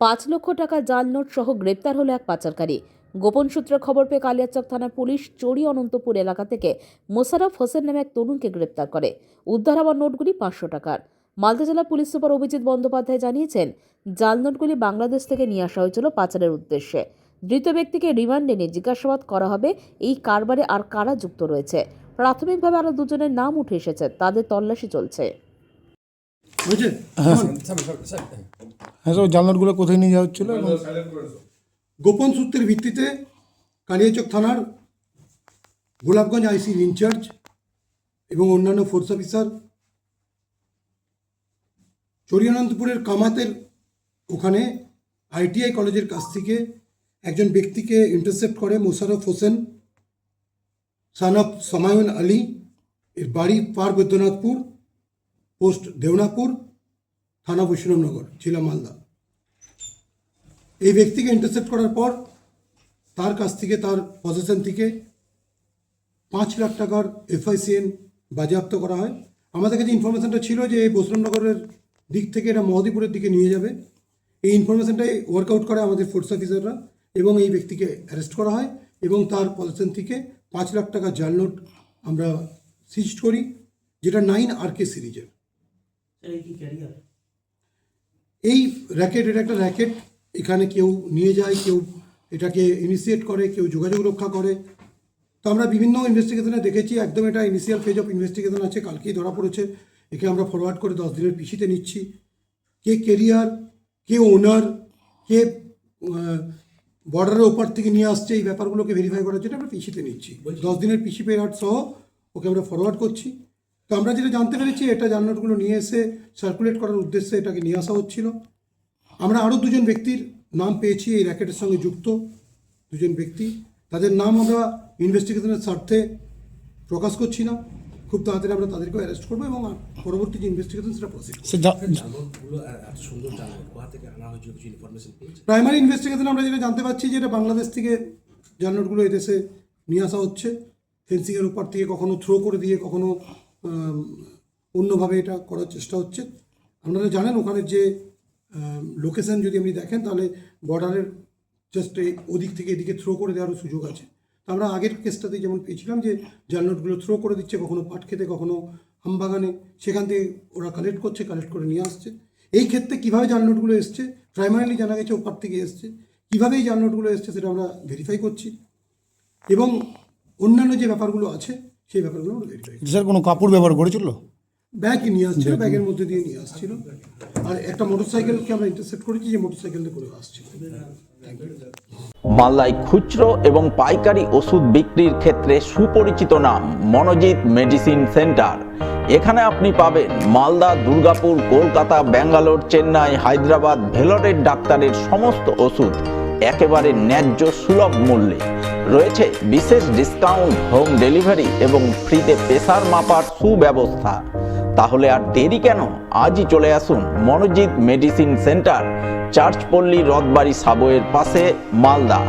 5 লক্ষ টাকা জাল নোট সহ গ্রেপ্তার হলো এক পাচারকারী। গোপন সূত্রে খবর পেয়ে কালিয়াচক থানার পুলিশ চড়ি অনন্তপুর এলাকা থেকে মোশাররফ হোসেন নামে এক তরুণকে গ্রেপ্তার করে। উদ্ধার হওয়া নোটগুলি 500 টাকার। মালদা জেলা পুলিশ সুপার অভিজিৎ বন্দ্যোপাধ্যায় জানিয়েছেন, জাল নোটগুলি বাংলাদেশ থেকে নিয়ে আসা হয়েছিল পাচারের উদ্দেশ্যে। ধৃত ব্যক্তিকে রিমান্ডে নিয়ে জিজ্ঞাসাবাদ করা হবে এই কারবারে আর কারা যুক্ত রয়েছে। প্রাথমিকভাবে আরও দুজনের নাম উঠে এসেছে, তাদের তল্লাশি চলছে। জাল নোটগুলো কোথায় নিয়ে যাওয়া হচ্ছিল? গোপন সূত্রের ভিত্তিতে কালিয়াচক থানার গোলাপগঞ্জ আইসির ইনচার্জ এবং অন্যান্য ফোর্স অফিসার চরিয়ানন্দপুরের কামাতের ওখানে ITI কলেজের কাছ থেকে একজন ব্যক্তিকে ইন্টারসেপ্ট করে। মোশাররফ হোসেন সান অফ সামায়ুন আলী, এর বাড়ি পার বৈদ্যনাথপুর, পোস্ট দেওনাপুর, থানা বৈষ্ণবনগর, জেলা মালদা। এই ব্যক্তিকে ইন্টারসেপ্ট করার পর তার কাছ থেকে, তার পজিশন থেকে 5 লাখ টাকার FICN বাজেয়াপ্ত করা হয়। আমাদের কাছে ইনফরমেশনটা ছিল যে এই বৈষ্ণবনগরের দিক থেকে এটা মহদীপুরের দিকে নিয়ে যাবে। এই ইনফরমেশনটাই ওয়ার্কআউট করে আমাদের ফোর্স অফিসাররা এবং এই ব্যক্তিকে অ্যারেস্ট করা হয় এবং তার পজিশন থেকে 5 লাখ টাকা জাল নোট আমরা সিজ করি, যেটা 9 RK সিরিজের। এই র্যাকেট, এটা একটা র্যাকেট। এখানে কেউ নিয়ে যায়, কেউ এটাকে ইনিশিয়েট করে, কেউ যোগাযোগ রক্ষা করে। তো আমরা বিভিন্ন ইনভেস্টিগেশনে দেখেছি, একদম এটা ইনিশিয়াল ফেজ অফ ইনভেস্টিগেশন আছে। কালকেই ধরা পড়েছে। একে আমরা ফরওয়ার্ড করে 10 দিনের পিসিতে নিচ্ছি। কে কেরিয়ার, কে ওনার, কে বর্ডারের ওপার থেকে নিয়ে আসছে, এই ব্যাপারগুলোকে ভেরিফাই করার জন্য আমরা পিসিতে নিচ্ছি। 10 দিনের পিসি পেয়ার সহ ওকে আমরা ফরওয়ার্ড করছি। তো আমরা যেটা জানতে পেরেছি, এটা জাল নোটগুলো নিয়ে এসে সার্কুলেট করার উদ্দেশ্যে এটাকে নিয়ে আসা হচ্ছিল। আমরা আরও 2জন ব্যক্তির নাম পেয়েছি এই র্যাকেটের সঙ্গে যুক্ত 2জন ব্যক্তি। তাদের নাম আমরা ইনভেস্টিগেশনের স্বার্থে প্রকাশ করছি না। খুব তাড়াতাড়ি আমরা তাদেরকেও অ্যারেস্ট করবো এবং পরবর্তী যে ইনভেস্টিগেশন সেটা প্রসিড। প্রাইমারি ইনভেস্টিগেশন আমরা যেটা জানতে পারছি যে এটা বাংলাদেশ থেকে জাল নোটগুলো এদেশে নিয়ে আসা হচ্ছে। ফেন্সিংয়ের উপর থেকে কখনো থ্রো করে দিয়ে, কখনো অন্যভাবে এটা করার চেষ্টা হচ্ছে। আপনারা জানেন ওখানে যে লোকেশন যদি আপনি দেখেন, তাহলে বর্ডারের জাস্ট ওদিক থেকে এদিকে থ্রো করে দেওয়ারও সুযোগ আছে। তো আমরা আগের কেসটাতে যেমন পেয়েছিলাম যে জাল নোটগুলো থ্রো করে দিচ্ছে, কখনো পাট খেতে, কখনো আমবাগানে, সেখান থেকে ওরা কালেক্ট করছে, কালেক্ট করে নিয়ে আসছে। এই ক্ষেত্রে কীভাবে জাল নোটগুলো এসছে, প্রাইমারিলি জানা গেছে ওপার থেকে এসছে। কীভাবে এই জাল নোটগুলো এসছে সেটা আমরা ভেরিফাই করছি এবং অন্যান্য যে ব্যাপারগুলো আছে সেই ব্যাপারগুলো আমরা ভেরিফাই করছি। স্যার, কোনো কাপড় ব্যবহার করেছিল? ব্যাগ নিয়ে আসছিল, ব্যাগের মধ্যে দিয়ে নিয়ে আসছিল। আর একটা মোটরসাইকেলকে আমরা ইন্টারসেপ্ট করেছি, যে মোটরসাইকেলে করে আসছিল। মালদায় খুচরো এবং পাইকারি ওষুধ বিক্রির ক্ষেত্রে সুপরিচিত নাম মনোজিৎ মেডিসিন সেন্টার। এখানে আপনি পাবেন মালদা, দুর্গাপুর, কলকাতা, ব্যাঙ্গালোর, চেন্নাই, হায়দ্রাবাদ, ভেলোরের ডাক্তারের সমস্ত ওষুধ একেবারে ন্যায্য সুলভ মূল্যে। রয়েছে বিশেষ ডিসকাউন্ট, হোম ডেলিভারি এবং ফ্রিতে প্রেসার মাপার সুব্যবস্থা। তাহলে আর দেরি কেন? আজই চলে আসুন মনোজিৎ মেডিসিন সেন্টার, চার্চপল্লী, রথবাড়ি সাবওয়ের পাশে, মালদা।